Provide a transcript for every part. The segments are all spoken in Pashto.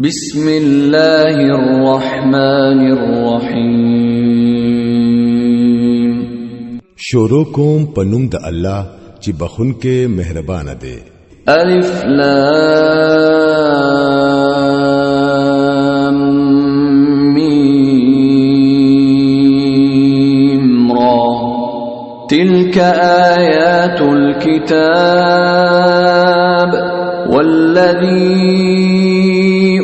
بسم الله الرحمن الرحیم. شروع کوم پنوم د الله چې بخون کې مهربان دی. الف لام میم را تلك آیات الكتاب والذی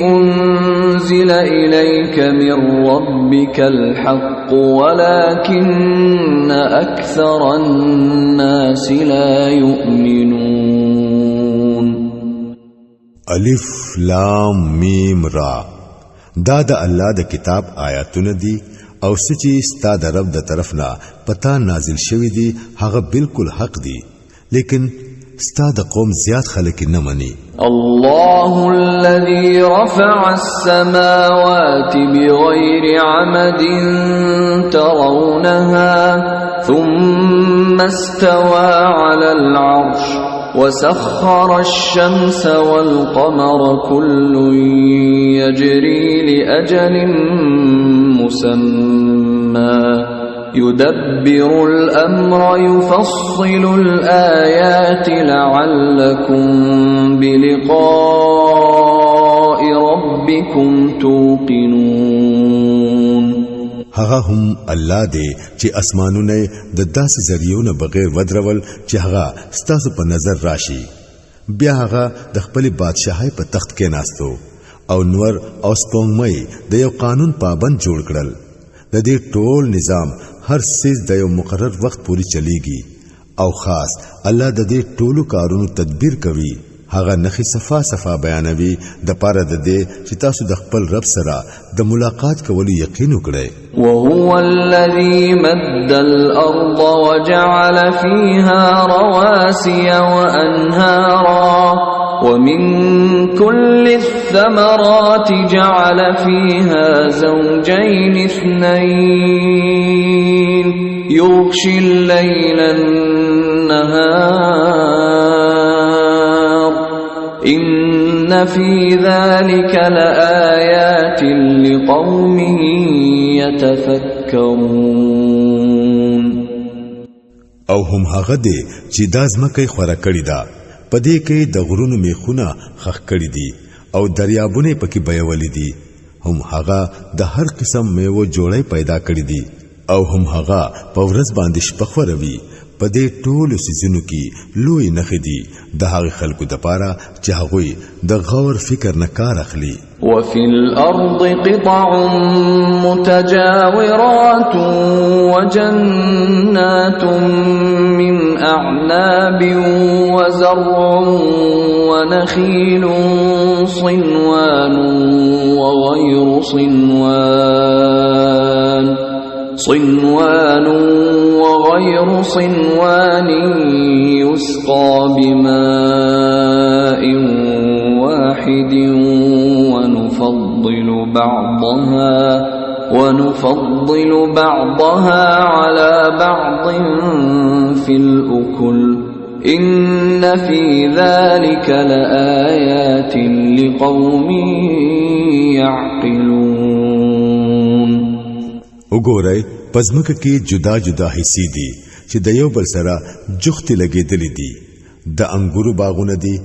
أنزل إليك من ربك الحق ولكن أكثر الناس لا يؤمنون. الف لام میم را دا د الله د کتاب آیاتونه دي او سچي ستا د رب د طرفنا پتا نازل شوی دي هغه بالکل حق دي لیکن ستا د قوم زیات خلک نه مني. الله الذي رفع السماوات بغير عمد ترونها ثم استوى على العرش وسخر الشمس والقمر كل يجري لأجل مسمى يدبر الأمر يفصل الآيات لعلكم بلقاء ربكم توقنون. هغه هم الله دی چې اسمانونه د داسې ذریعونو بغیر ودرول چې هغه ستاسو په نظر راشي. بیا هغه د خپل بادشاہي په تخت کې ناستو او نور او سپوږمۍ د یو قانون پابند جوړ کړل. د دې ټول نظام هر څیز د یو مقرر وخت پورې چلیږي او خاص الله د دې ټولو کارونو تدبیر کوي. هغه نخي صفا صفا بیانوي د پاره د دې چې تاسو د خپل رب سره د ملاقات کولو یقین وکړئ. وهو الذي مد الأرض وجعل فيها رواسي وأنهارا ومن كل الثمرات جعل فيها زوجين اثنين يغشي الليل النهار إن في ذلك لآيات لقوم يتفكرون. او هم هغه دی چې دا ځمکه خورا کړی ده پدې کې د غرونو میخونه خخ کړی دي او دریابونه پکې بهولې دي. هم هغه د هر قسم میوه جوړې پیدا کړی دي او هم هغه په ورځ باندې شپه خوروي. پدې ټولو سيزونو کې لوی نخې دي د هغه خلکو د پاره چې هغه د غور فکر نه کار اخلي. وفي الأرض قطع متجاورات وجنات من أعناب وزرع ونخيل صنوان وغير صنوان وغير صنوان يسقى بماء واحد ونفضل بعضها على بعض في الأكل إن في ذلك لآيات لقوم يعقلون. وګورئ پزمکه کې جدا جدا حصے دي چې د یو بل سره جخت لګېدلې دي. د انګورو باغونه دي،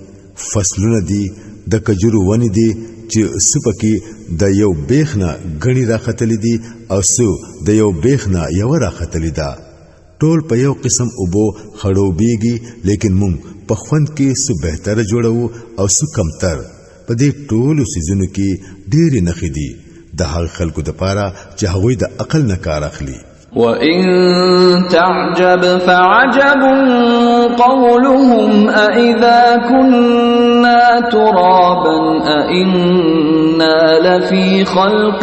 فصلونه دي، د کجورو ونې دي چې سپکی د یو بیخنا غنی راختلې دي او سو د یو بیخنا یو راختلې ده. ټول په یو قسم اوبو خړوبېږي لیکن مونږ په خوند کې سو بهتره جوړو او سو کمتر. په دې ټولو سيزونو کې ډېرې نخې دي د هغه خلکو د پاره چې هغوی د عقل نه کار اخلي. وَإِن تَعْجَبْ فَعَجَبٌ قَوْلُهُمْ أَإِذَا كُنَّا تُرَابًا أَإِنَّا لَفِي خَلْقٍ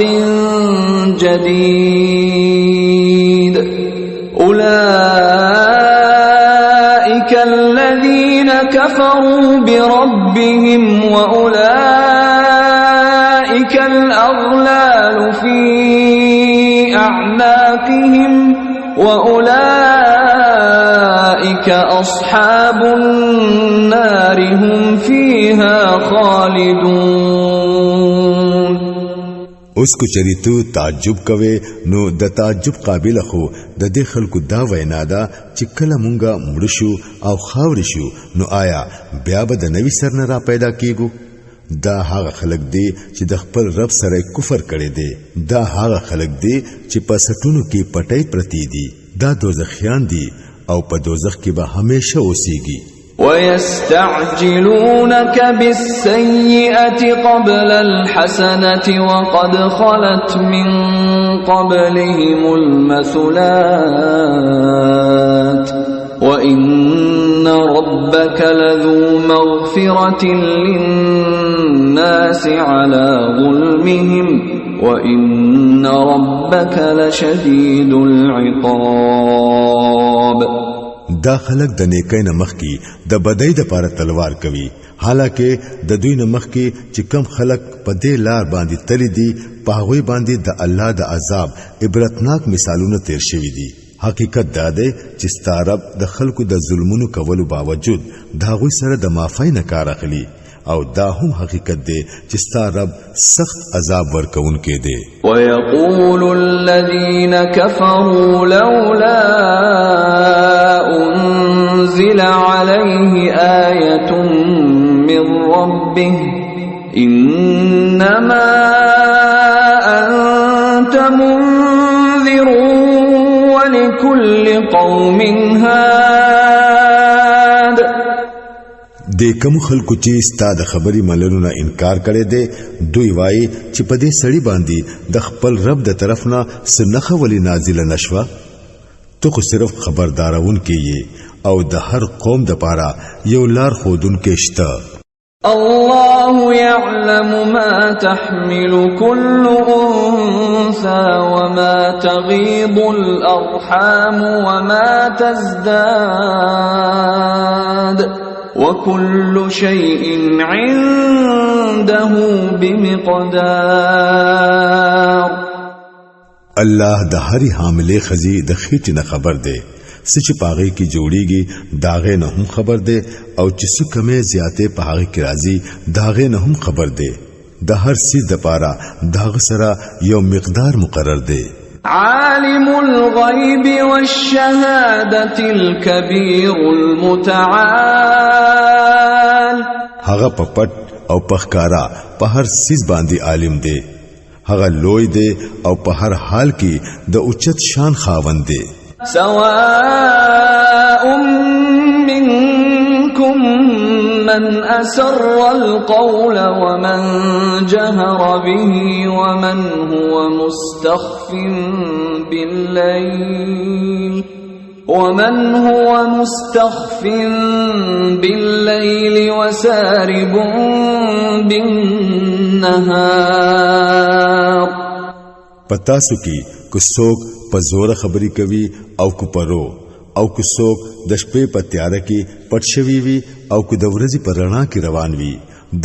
جَدِيدٍ أُولَئِكَ الَّذِينَ كَفَرُوا بِرَبِّهِمْ وَأُولَئِكَ الْأَغْلَالُ فِي أعناقهم وأولئك أصحاب النار هم فيها خالدون. اوس کو چریتو تعجب کوي نو د تعجب قابل خو د دې خلکو دا وینا ده چې کله مونږه مړ شو او خاور شو نو آیا بیا به د نوی سر نه را پیدا کیږو دا هغه خلک دي چې د خپل رب سره کفر کړي دي دا هغه خلک دي چې په سټونو کې پټي پرتی دي دا دوزخیان دي او په دوزخ کې به همیشه اوسيږي ويستعجلونك بالسيئة قبل الحسنة وقد خلت من قبلهم المثلات وإن ربك لذو مغفرة للناس على ظلمهم وإن ربك لشديد العقاب دا خلق د نیکۍ نه مخکي د بدۍ د پاره تلوار کوي حالکه د دوی نه مخکي چې کم خلق په دې لار باندې تللی دي په هغه باندې د الله د عذاب عبرتناک مثالونه تیر شوي دي حقیقت دا ده چې ستارب د خلکو د ظلمونو کولو باوجود دا غوي سره د معافی نه کار اخلي او دا هم حقیقت دی چې ستارب سخت عذاب ورکون کې دی ويقول الذين كفروا لولا أنزل عليه آية من ربه إنما أنت منذر ولكل قوم هاد د کوم خلکو چې ستاد خبري ملنو نه انکار کړي دي دوی وایي چې په دې سړی باندې د خپل رب د طرف نه سنخه ولی نازله نشوه تو خو صرف خبردارون کې او د هر قوم د پاره یو لار خودون کې شته الله يعلم ما تحمل كل أنثى وما تغيض الأرحام وما تزداد وكل شيء عنده بمقدار الله د هرې حاملې خزي د خېټې نه خبر دی سچ پاغه کی جوړیږي داغه نه هم خبر دی او چې څه کمه زیاته پاغه کی راځي داغه نه هم خبر دی د هر څه د پاره داغه سره یو مقدار مقرر دی عالم الغيب والشهادة الكبير المتعال هغه پپټ او پخکارا په هر څه باندې عالم دی هغه لوی دی او په هر حال کې د اوچت شان خاوند دی سواء منكم من أسر القول ومن جهر به ومن هو مستخف بالليل وسارب بالنهار پتاسو کی کو څوک په زور خبري کوي او کو پرو او کو څوک د شپې په تیاره کې پټ شوی وي او کو د ورځې په رڼا کې روان وي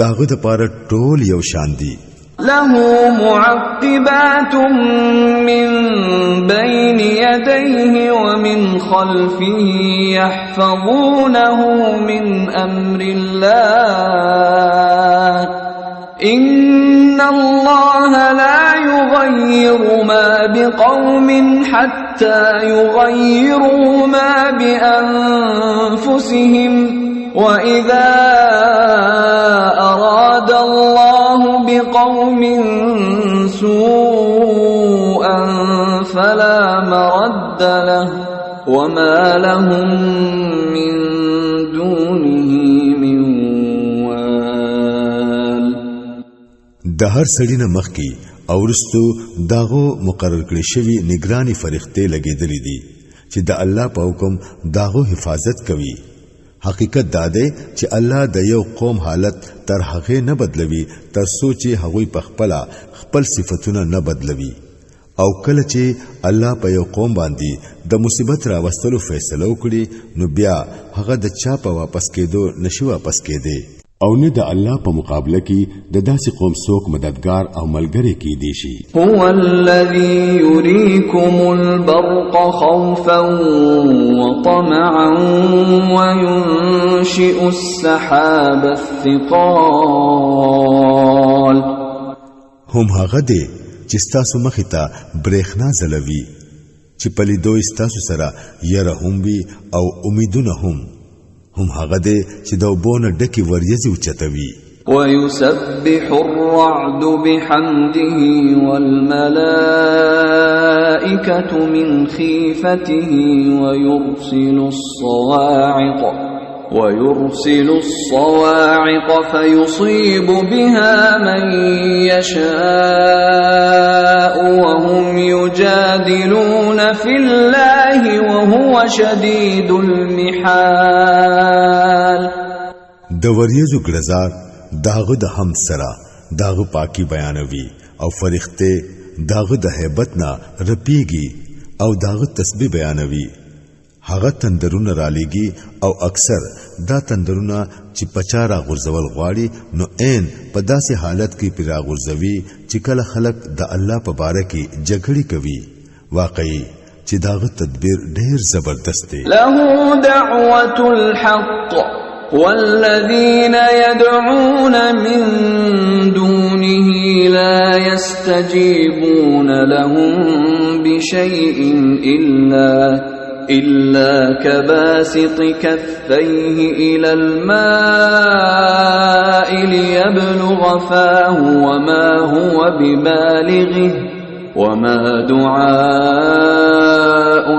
داغه د پاره ټول یو شان دي له معقبات من بين يديه ومن خلفه يحفظونه من أمر الله إن الله لا يغير ما بقوم حتى يغيروا ما بأنفسهم وإذا أراد الله بقوم سوءا فلا مرد له وما لهم من دونه من وال د هر سړی نه مخکي اورستو داغو مقرر کړی شوی نگرانی فرښتې لګېدلې دي چې د الله په حکم داغو حفاظت کوي حقیقت دا ده چې الله د یو قوم حالت تر هغه نه بدلوي تر سوچي هغوی په خپل صفاتونه نه بدلوي او کله چې الله په یو قوم باندې د مصیبت راوستلو فیصله وکړي نو بیا هغه د چا په واپس کېدو نشي واپس کېده او نه د الله په مقابله کې د داسې قوم څوک مددگار او ملګری کې دي شي هو الذي يريكم البرق خوفا وطمعا وينشئ السحاب الثقال هم هغه دی چې ستاسو مخې ته برېښنا ځلوي چې پلیدو ستاسو سره یره هم وي او امیدونه هم هغه دی چې د اوبونه ډکې وریځې اوچتوي ويسبح الرعد بحمده والملائكة من خيفته ويرسل الصواعق فيصيب بها من يشاء وهم يجادلون في الله وهو شديد المحال د وریځو ګړزار داغه د هم سره داغه پاکي بیانوي او فرښتې داغه د hebat نه رپیږي او داغه تسبیح بیانوي هغه تندرونه را لېږي او اکثر دا تندرونه چې پچارا غرزول غواړي نو عین په داسې حالت کې پیرا غرزوي چې کله خلق د الله په باره کې جګړې کوي واقعي چې داغه تدبیر ډېر زبردست دی له دعوة الحق والذين يدعون من دونه لا يستجيبون لهم بشيء إلا كباسط كفيه إلى الماء ليبلغ فاه وما هو ببالغه وما دعاء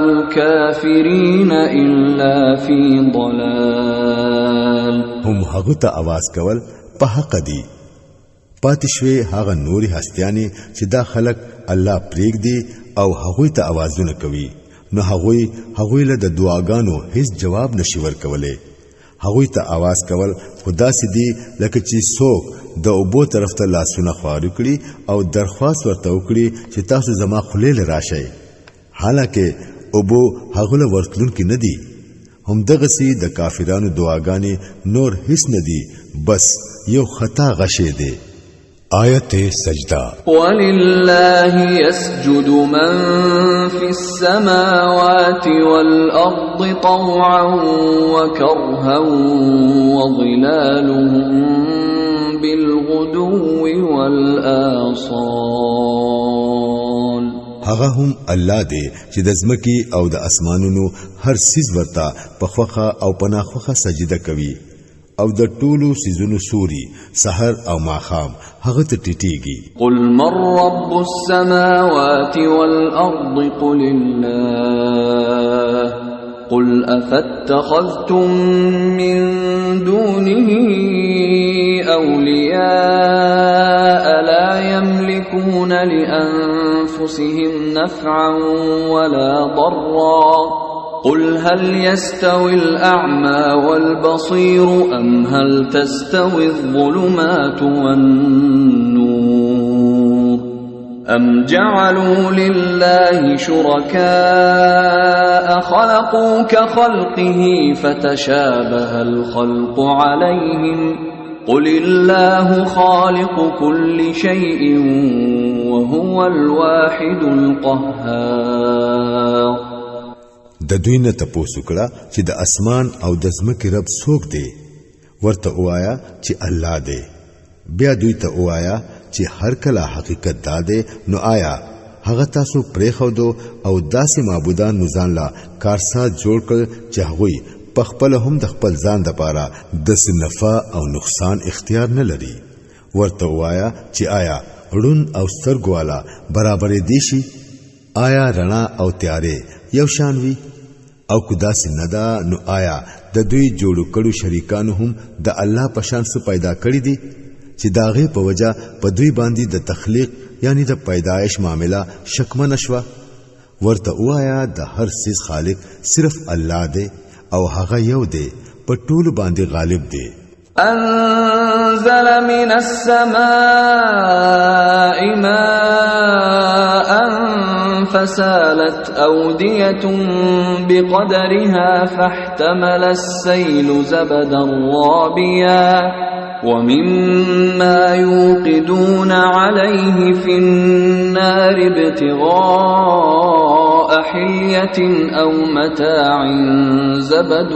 الكافرين إلا في ضلال هم هغه ته आवाज کول په حق دي پاتشوي هغه نوري هستياني چې دا خلق الله پریک دي او هغه ته आवाजونه کوي نو هغه له د دعاګانو هیڅ جواب نشي ورکولې هغه ته आवाज کول خدا سي لکه چې څوک د اوبو طرف ته لاسونه خوار کړي او درخواست ورته وکړي چې تاسو زما خلیل راشي حالکه اوبو هغه له ورتلون کې ندي هم دغه سي د کافرانو دعاګانې نور هیڅ ندي بس یو خطا غشي دي آیت سجدہ ولله يسجد من في السماوات والأرض طوعا وكرها وظلالهم بالغدو والآصال هغه هم الله دی چې د ځمکې او د اسمانونو هر سیز ورته په خوخه او پناخوخه سجده کوي او د ټولو سيزونو سوري سحر او ماخام هغه ته ټټيږي قل من رب السماوات والأرض قل الله قل أفاتخذتم من دونه أولياء لا يملكون لأنفسهم نفعا ولا ضرا قل هل يستوي الأعمى والبصير أم هل تستوي الظلمات والنور أم جعلوا لله شركاء خلقوا كخلقه فتشابه الخلق عليهم قل الله خالق كل شيء وهو الواحد القهار د دوی نه تاسو کړه چې د اسمان او د ځمکې رب څوک دی ورته وایا چې الله دی بیا دوی ته وایا چې هر کله حقیقت داده نو آیا هغه تاسو پرې خو دو او داسې معبودان نوزان لا کارسات جوړ کړ چې هغه په خپل هم د خپل ځان د پاره د نفع او نقصان اختیار نه لري ورته وایا چې آیا ړون او سترګوالا برابر دي شي آیا رڼا او تیارې یو شان وي او کدا سندا نو آیا د دوی جوړو کړو شریکانو هم د الله په شان څه پیدا کړی دي چې داغه په وجہ په دوی باندې د تخلیق یعنی د پیدایش معاملہ شکمن شوا ورته وایا د هر څه خالق صرف الله دی او هغه یو دی په ټول باندې غالب دی أنزل من السماء ماء فسالت أودية بقدرها فاحتمل السيل زبدا رابيا ومما يوقدون عليه في النار ابتغاء حلية أو متاع زبد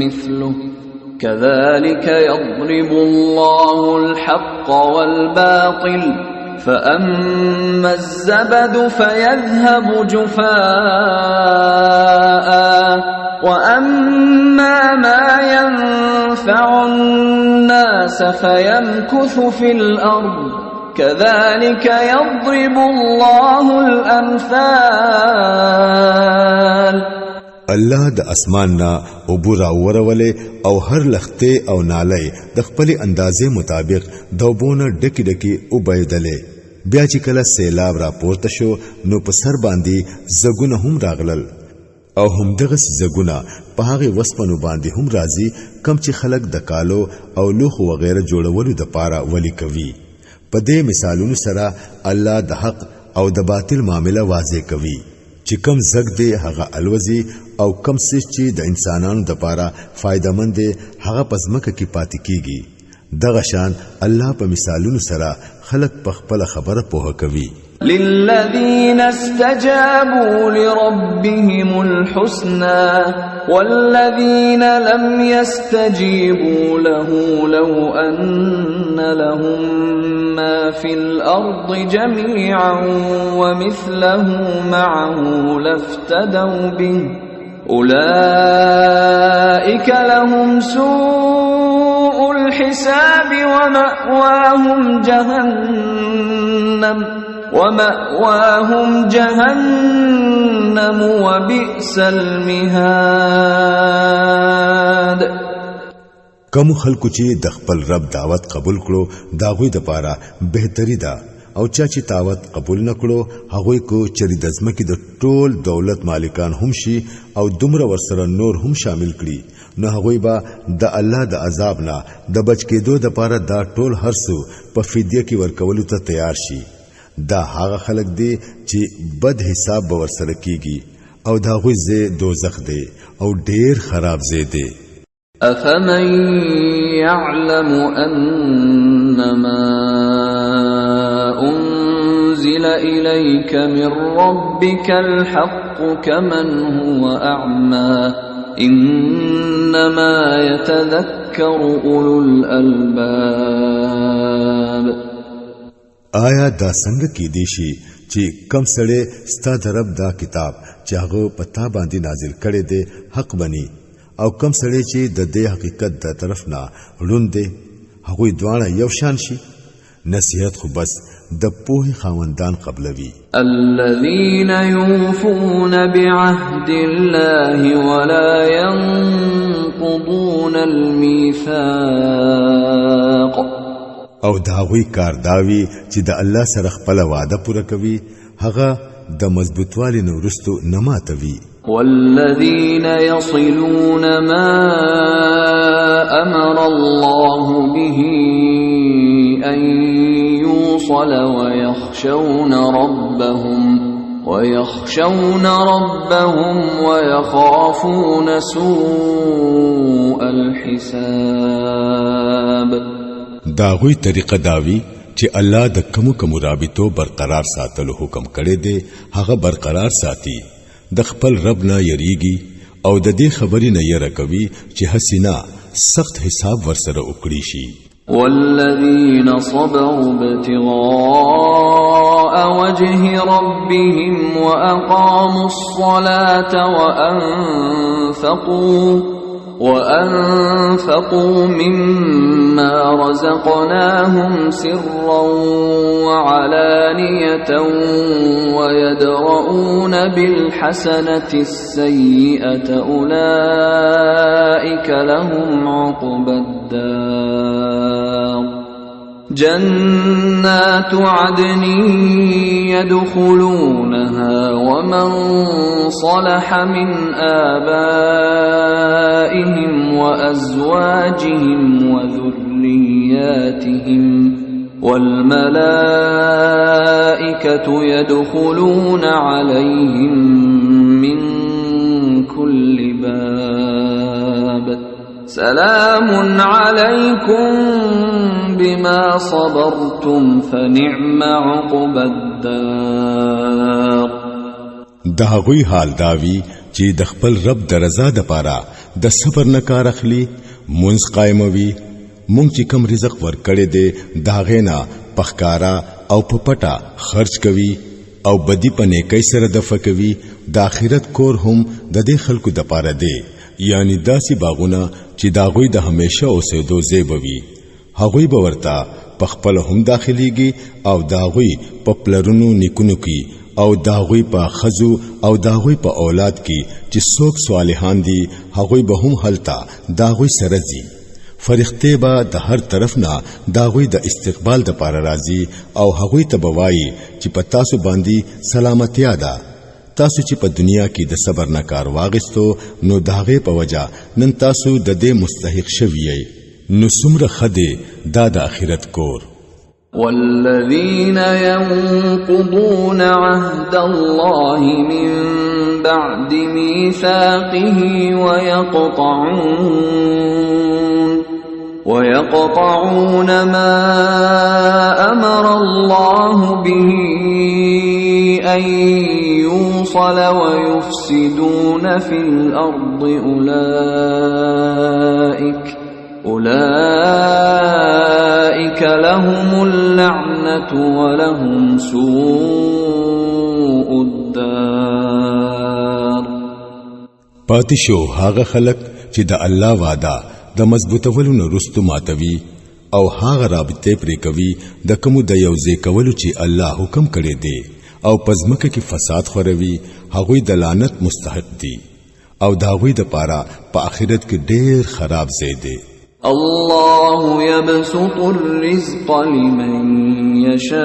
مثله كذلك يضرب الله الحق والباطل فأما الزبد فيذهب جفاء وأما ما ينفع الناس فيمكث في الأرض كذلك يضرب الله الأمثال. الله د اسمان نا عبور اورولې او هر لخته او نالې د خپل اندازې مطابق دوبونه ډکی ډکی وبېدلې. بیا چې کله سیلاب را پورته شو نو په سر باندې زګونه هم راغلل او هم دغه زګونه په هغه وسپنو باندې هم راځي کم چې خلک د کالو او لوخ وغیرہ جوړولو د پاره ولي کوي. په دې مثالونو سره الله د حق او د باطل معاملې واضح کوي چې کم زګ دی هغه الوزي او کم څه چې د انسانانو د پاره فائدہ مند دی هغه پزمکه کې پاتې کیږي. دغه شان الله په مثالونو سره خلق په خپل خبره پوهه کوي. للذين استجابوا لربهم الحسنى والذين لم يستجيبوا له لو أن لهم ما في الأرض جميعا ومثله معه لافتدوا به أولئك لهم سوء الحساب ومأواهم جهنم وبئس المهاد. کوم خلکو چې د خپل رب دعوت قبول کړو داغوی د پاره بهتري ده او چا چې دعوت قبول نکړو هغه کو چری د ځمکې د ټول دولت مالکان هم شي او دومره ورسره نور هم شامل کړي نو هغه به د الله د عذاب نه د بچ کېدو د پاره دا ټول هرڅو په فدیه کې ورکولو ته تیار شي. دا هغه خلک دي چې بد حساب به ورسره کیږي او دا غوي زه دوزخ دی او ډیر خراب زه دی. أفمن يعلم أنما أنزل إليك من ربك الحق كمن هو أعمى إنما يتذكر أولو الألباب. آیا دا څنګه کې دی شي چې کم سړی ستا د رب دا کتاب چې هغه پتا باندې نازل کړي دی حق بني او کم سړی چې د دې حقیقت د طرف نه روند دی هغه دواړه یو شان شي؟ نصیحت خو بس د پوهې خاوندان قبلوي. الذين يوفون بعهد الله ولا ينقضون الميثاق. او داوی کار داوی چې د الله سره خپل وعده پوره کوي هغه د مضبوطوالي نو رستو نه ماتوي. والذين يصلون ما أمر الله به أن يوصل ويخشون ربهم ويخافون سوء الحساب. داغوی طریقه داوی چې الله د کوم رابطو برقرار ساتلو حکم کړی دی هغه برقرار ساتي د خپل رب نه یریږي او د دې خبرې نه یره کوي چې حسینا سخت حساب ورسره وکړي شي. والذين صبروا ابتغاء وجه ربهم وأقاموا الصلاة وأنفقوا مما رزقناهم سرا وعلانية ويدرؤون بالحسنة السيئة أولئك لهم عقبى الدار. جنات عدن يدخلونها ومن صلح من آبائهم وأزواجهم وذرياتهم والملائكة يدخلون عليهم من كل باب سلام عليكم بما صبرتم فنعم عقبى الدار. دا غوی حال داوی چې د خپل رب د رضا د پاره د صبر نه کار اخلي منځ قائموي مونږ چې کوم رزق ورکړي دي دا غینا پخکارا او په پټه خرج کوي او بدی په نیکۍ سره دفع کوي د آخرت کور هم د دې خلکو د پاره دی یعنی داسې باغونه چې داغوی د همیشه اوسېدو ځای بوي هغوی به ورته په خپل هم داخليږي او داغوی په پلرونو نیکونو کې او داغوی په خزو او داغوی په اولاد کې چې څوک صالحان دي هغوی به هم هلتا داغوی سره ځي فرښتې به د هر طرف نه داغوی د استقبال د پاره راځي او هغوی ته بوایي چې په تاسو باندې سلامتیا ده تاسو چې په دنیا کې د صبر نه کار واغستو نو داغه په وجا نن تاسو د دې مستحق شویئ نو څومره خده دا د آخرت کور والذين ينقضون عهد الله من بعد ميثاقه ويقطعون ما أمر الله به أن يوصل ويفسدون في الأرض أولئك لهم اللعنة ولهم سوء الدار پاتشو هاغه خلق چې د الله وعده د مضبوطولو نه رستو ماتوي او هاغه رابطه پرې کوي د کوم د یوځې کولو چې الله حکم کړی دی او پزمکه کې فساد خوروي هغوی د لعنت مستحق دي او داوی د پاره په آخرت کې ډېر خراب ځای دی الله يبسط الرزق لمن يشاء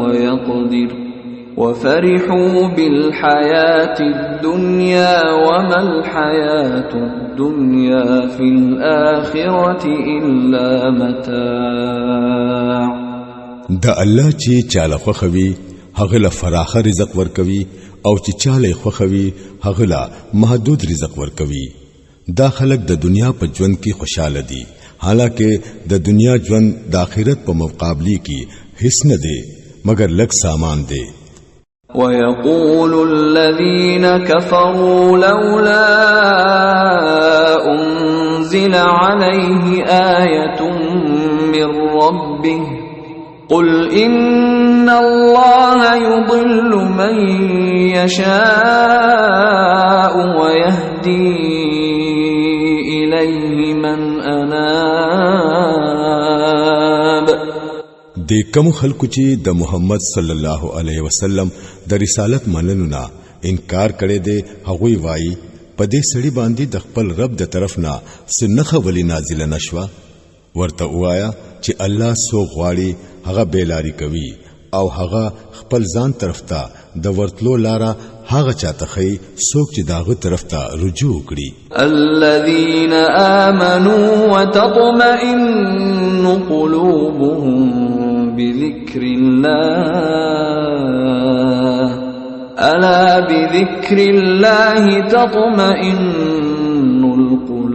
ويقدر وفرحوا بالحياة الدنيا وما الحياة الدنيا في الآخرة إلا متاع دا الله چې چاله خوخوي هغه له فراخه رزق ورکوي او چې چاله خوخوي هغه له محدود رزق ورکوي دا خلق د دنیا په ژوند کې خوشاله دي حالکه د دنیا ژوند د آخرت په مقابله کې هیڅ نه دی مگر لږ سامان دی ويقول الذين كفروا لولا أنزل عليه آية من ربه قل إن الله يضل من يشاء ويهدي إليه من أناب د کوم خلکو چې د محمد صلی الله علیه وسلم د رسالت منلو نه انکار کړي دي هغوی وایي په دې سړي باندې د خپل رب د طرف نه سنخه ولی نازله نشوه ورته وایا چې الله سو غواړي هغه بیلاری کوي او هغه خپل ځان طرف ته د ورتلو لاره هغه چاته خي څوک چې داغه طرف ته رجوع کړي الذين آمنوا وتطمئن قلوبهم بذكر الله ألا بذكر الله تطمئن القلوب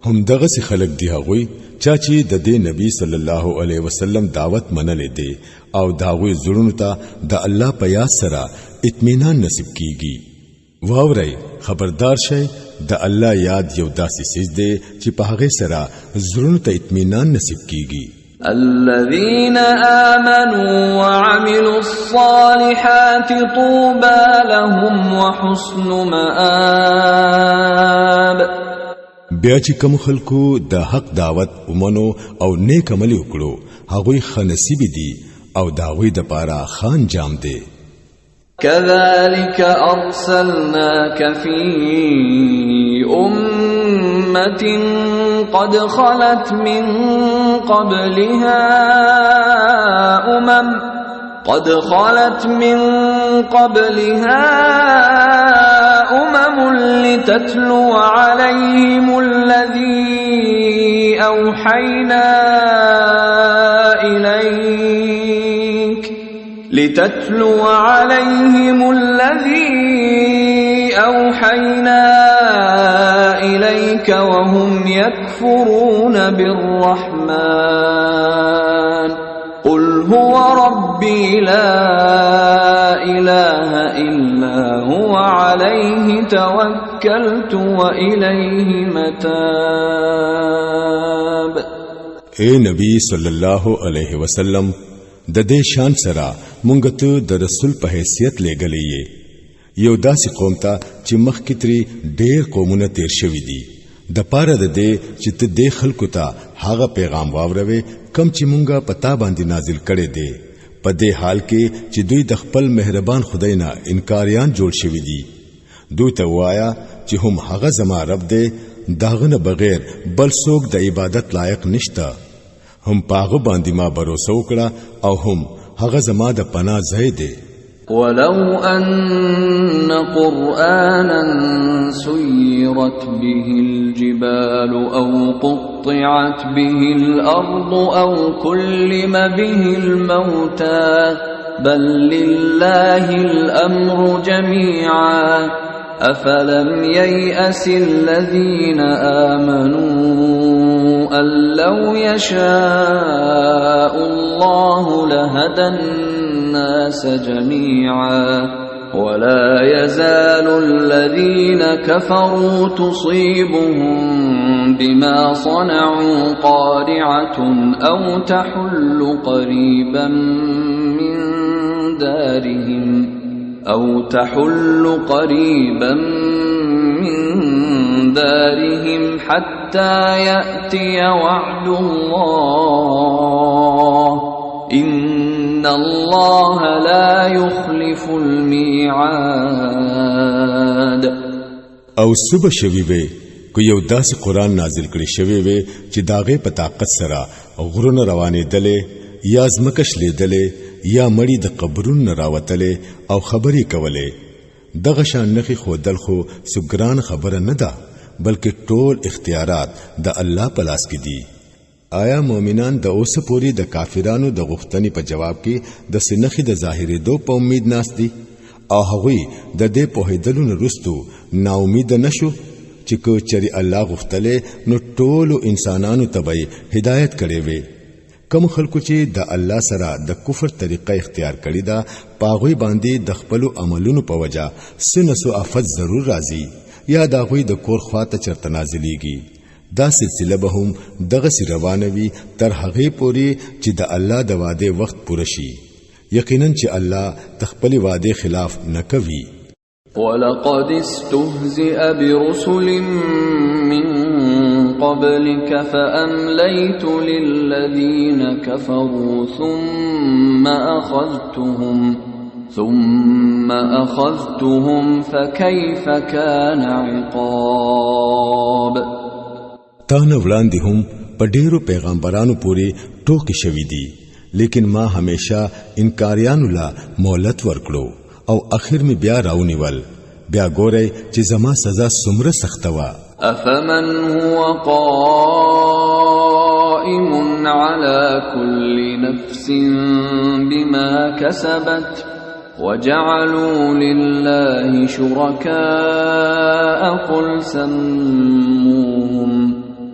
هم دغه سي خلق دی هغوی چاچی د دې نبی صلی الله علیه وسلم دعوت منلې دي او داوی زړونو ته د الله په یاد سره اطمینان نصیب کیږي واورئ خبردار شئ د الله یاد یو داسې سیز دی چې په هغه سره زړونو ته اطمینان نصیب کیږي الذين آمنوا وعملوا الصالحات طوبى لهم وحسن مآب بیا چې کوم خلکو د حق دعوت ومنو او نیک عمل وکړو هغوی خنصیب دي او داوی د پاره خان جام دي كذلك أرسلناك في أمة قد خلت من قبلها أمم لتتلو عليهم الذي أوحينا إليك وهم يكفرون بالرحمن قل هو ربي لا إله إلا هو عليه توكلت وإليه متاب اے نبی صلی الله علیه وسلم د دې شان سره مونږ ته د رسول په حیثیت لېږلې یو داسې قوم ته چې مخکې ترې ډېر قومونه تیر شوي دي د پاره د دې چې ته د خلکو ته هغه پیغام واوروي کم چې مونږه پتا باندې نازل کړي دي په دې حال کې چې دوی د خپل مهربان خدای نه انکاریان جوړ شوي دي دوی ته وایا چې هم هغه زما رب دی داغه نه بغیر بل څوک د عبادت لایق نشته هم پاغه باندې ما باور وکړه او هم هغه زما د پناه ځای دی ولو أن قرآنا سيرت به الجبال أو قطعت به الأرض أو كلم به الموتى بل لله الأمر جميعا أفلم ييأس الذين آمنوا أن لو يشاء الله لهدى الناس جميعا ولا يزال الذين كفروا تصيبهم بما صنعوا قارعة أو تحل قريبا من دارهم حتى يأتي وعد الله إن الله لا يخلف الميعاد او صبح شوی وي کو یو داسې قران نازل کړي شوی وي چې داغه په طاقت سره غرونه روانې دلې یا زمکش لیدلې یا مړی د قبرونو راوتلې او خبرې کولې دغه شان نخي خودل خو سګران خبره نه ده بلکې ټول اختیارات د الله په لاس کې دي آیا مؤمنان د اوسه پوری د کافرانو د غوښتنې په جواب کې د سنخي د ظاهرې دو په امید ناس دي او هغوی د دې په هیدلو نرستو نا امید نشو چې کو چری الله غوښتلې نو ټول انسانانو ته به هدایت کړي وي کوم خلکو چې د الله سره د کفر طریقه اختیار کړی دا پاغوی باندې د خپل عملونو په وجا سنسو افت ضرور راځي یا دا غوی د کور خواته چرته نازلېږي دا سلسله به هم دغه سی روانوي تر هغه پوري چې د الله د وعده وخت پوره شي یقینا چې الله تخپل وعده خلاف نه کوي ولقد استهزئ برسل من قبلك فأمليت للذين كفروا ثم أخذتهم فكيف كان عقاب تانه وړاندې هم په ډیرو پیغمبرانو پورې ټوکې شوې دي لیکن ما همیشه انکاریانو لا مهلت ورکړو او اخر می بیا راونیول بیا ګورئ چې زما سزا څومره سخته وه أفمن هو قائم على كل نفس بما كسبت وجعلوا لله شركاء قل سموهم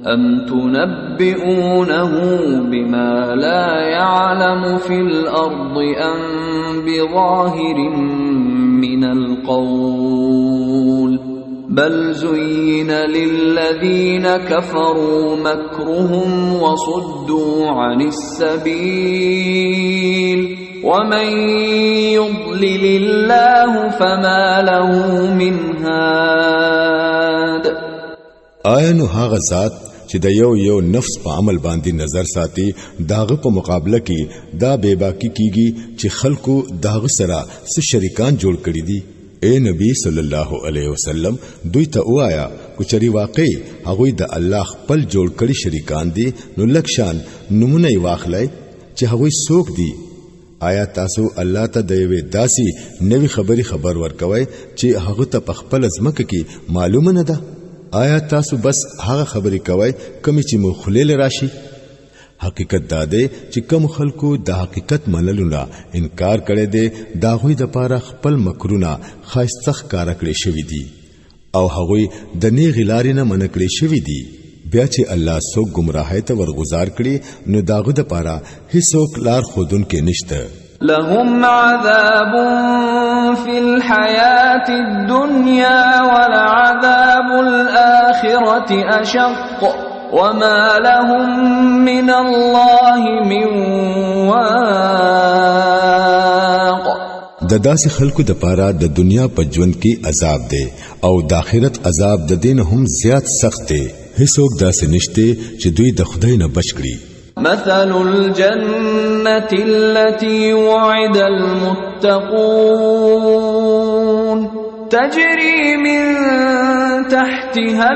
أم تنبئونه بما لا يعلم في الأرض أم بظاهر من القول بل زين للذين كفروا مكرهم وصدوا عن السبيل ومن يضلل الله فما له من هاد آیا نو هغه ذات چې د یو نفس په عمل باندې نظر ساتي داغه په مقابله کې دا بے باکی کیږي چې خلکو داغه سره څه شریکان جوړ کړي دي اے نبی صلی الله علیه وسلم دوی ته وایا کچري واقع هغه د الله خپل جوړ کړي شریکان دي نو لکشان نمونه واخلای چې هغه څوک دي آیا تاسو الله ته د یوې داسي نوې خبري خبر ورکوي چې هغه ته په خپل ځمکه کې معلومه نه ده آیا تاسو بس هغه خبري کوي کوم چې مخلل راشي حقیقت دا دی چې کوم خلکو د حقیقت منلو نه انکار کړي دي دا غوي د پاره خپل مکرونه خاصتخ کار کړی شوی دي او هغوی د نیغ لارې نه منکړي شوی دي بیا چې الله سو گمراهی ته ورغزار کړي نو داغه د پاره هیڅوک لار خودون کې نشته لهم عذاب في الحياة الدنيا ولعذاب الآخرة أشق وما لهم من من الله من واق. د داسې خلکو د پاره د دنیا په ژوند کې عذاب دی او د آخرت عذاب د دین هم زیات سخت دی. هیڅوک داسې نشته چې دوی د خدای نه بچ کړي. مثل الجنة التي وعد المتقون تجري من تحتها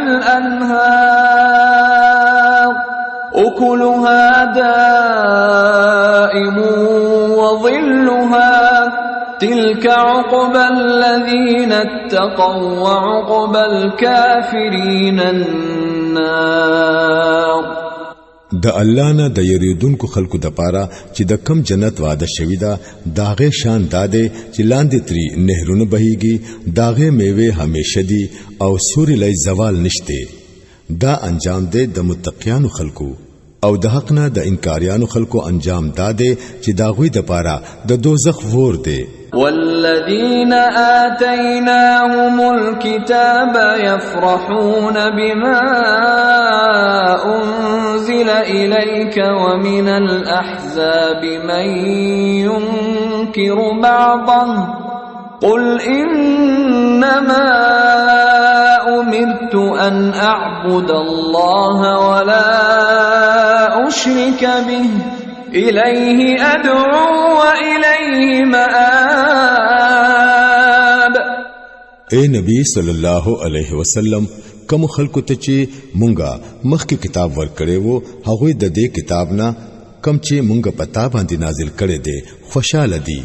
الأنهار أكلها دائم وظلها تلك عقبى الذين اتقوا وعقبى الكافرين النار. د الله نه د یریدونکو خلکو د پاره چې د کم جنت وعده شوی دا داغه شان داده چې لاندې تری نهرونه بهيږي، داغه میوه همیشه دي او سوري لای زوال نشته. دا انجام دی د متقیانو خلکو او د حق نه د انکاریانو خلکو انجام داده چې داغوی د پاره د دوزخ ور دی. والذين آتيناهم الكتاب يفرحون بما أنزل إليك ومن الأحزاب من ينكر بعضه قل إنما أمرت أن أعبد الله ولا أشرك به إليه أدعو وإليه مآب. اے نبی صلی الله علیه وسلم کوم خلکو ته چې مونږه مخکې کتاب ورکړې وو هغه د دې کتاب نه کم چې مونږه پتا باندې نازل کړي دي خوشاله دي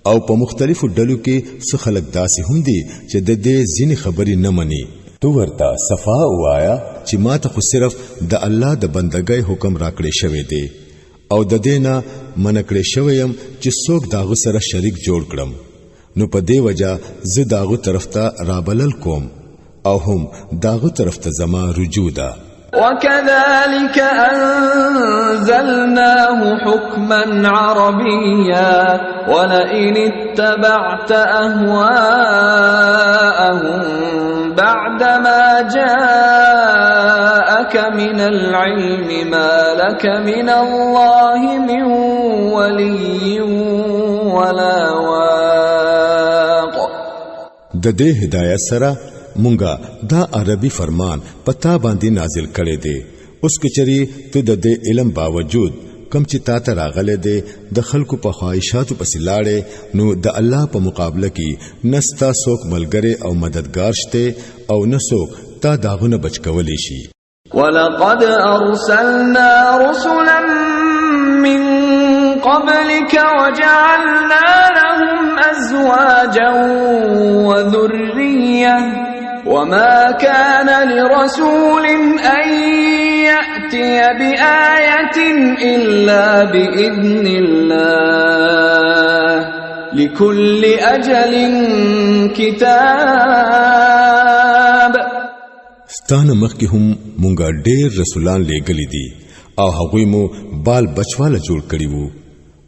او په مختلفو ډلو کې څه خلک داسې هم دي چې د دې ځینې خبرې نه مني. تو ورته صفا وایا چې ما ته خو صرف د الله د بندګۍ حکم راکړې شوی دی او د دینا منکړې شویم چې څوک داغه سره شریک جوړ کړم نو په دې وجہ زه داغه طرف ته رابلل کوم او هم داغه طرف ته زما رجوع ده. وكذلك أنزلناه حكما عربيا ولئن اتبعت أهواءهم بعدما جاءك من العلم ما لك من الله من ولي ولا واق. د دې هدایت سره مونږه دا عربي فرمان پتا باندې نازل کړي دي. اوس کچري ته د دې علم باوجود کم چې تا ته راغله دي د خلکو په خواهشاتو پسې لاړې نو د الله په مقابله کې نستا څوک ملګری او مددگار شته او نسوک تا داغونه بچ کولې شي. ولقد أرسلنا رسلا من قبلك وجعلنا لهم أزواجا وذرية وما كان لرسول أن يأتي بآية إلا بإذن الله لكل أجل كتاب. ستانه مخکې هم مونږه ډېر رسولان لېږلي دي او هغوی مو بال بچواله جوړ کړي وو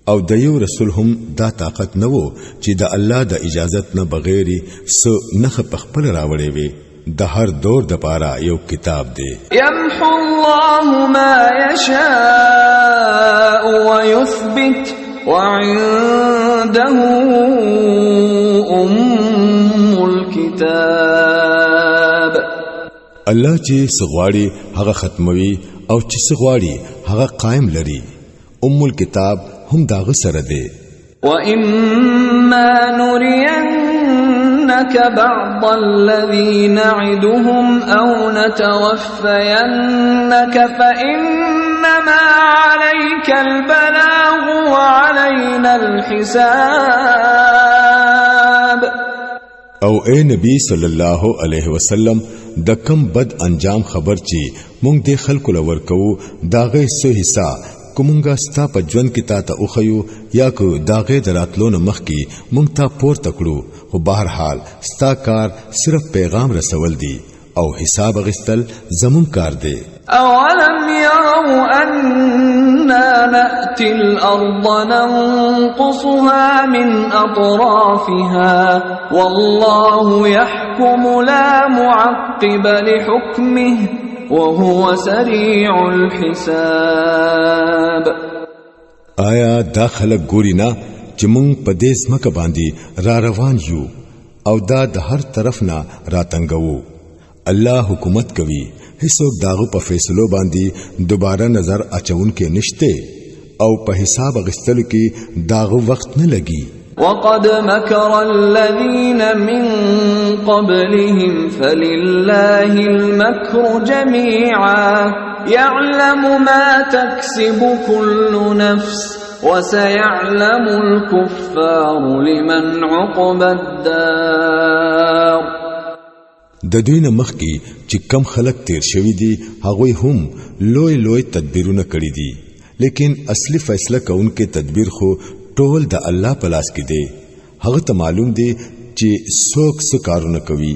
او د یو رسول هم دا طاقت نه وو چې د الله د اجازت نه بغیر سو نخ پخپل راوړي وي. د هر دور د پاره یو کتاب دی. يمحو الله ما يشاء ويثبت وعنده أم الكتاب. الله چې سغواړي هغه ختموي او چې سغواړي هغه قائم لري. ام الكتاب هم داغه سره دی. وَإِمَّا نُرِيَنَّكَ بَعْضَ الَّذِي نَعِدُهُمْ أَوْ نَتَوَفَّيَنَّكَ فَإِنَّمَا عَلَيْكَ الْبَلَاغُ وَعَلَيْنَا الْحِسَابُ. او اے نبی صلی الله علیه وسلم د کم بد انجام خبر چی مونږ د خلکو لور کوو داغه سو حصہ کومنګا ستا په ژوند کې تا ته اوخیو یا کو داغه دراتلو نه مخ کې مونږ ته پور تکړو خو بهر حال ستا کار صرف پیغام رسول دی او حساب غستل زمون کار دی. اولم يروا أنا نأتي الأرض ننقصها من أطرافها والله يحكم لا معقب لحكمه وهو سريع الحساب. آیا دا خلک ګوري نه چې مونږ په دې ځمکه باندې را روان یو او دا د هر طرف نه راتنګو. الله حکومت کوي، هیڅوک داغو په فیصلو باندې دوباره نظر اچون کې نشته او په حساب غستلو کې داغو وخت نه لګي. وقد مكر الذين من قبلهم فلله المكر جميعا يعلم ما تكسب كل نفس وسيعلم الكفار لمن عقبى الدار. د دوی نه مخکې چې کم خلک تیر شوی دي هغوی هم لوی تدبیرونه کړی دي، لیکن اصلي فیصله کوونکې تدبیر خو ټول د الله په لاس کې دی. هغه ته معلوم دی چې څوک څه کارونه کوي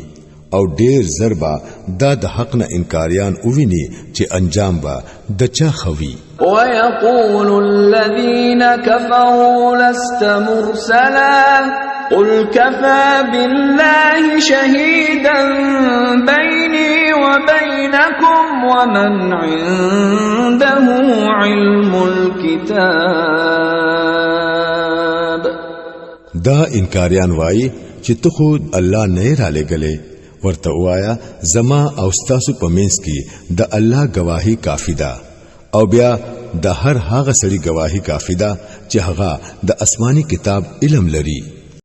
او ډیر ضربه دا د حق نه انکاریان اوویني چې انجام با د چا خوي. ويقول الذين كفروا لست مرسلا قل كفى بالله شهيدا بيني وبينكم ومن عنده علم الكتاب. دا انکاریان وای چې ته خود الله نه را لګلې، ورته وایا زما او ستاسو په منځ کې د الله گواهی کافی ده او بیا د هر هغه سړي گواهی کافی ده چې هغه د آسماني کتاب علم لري.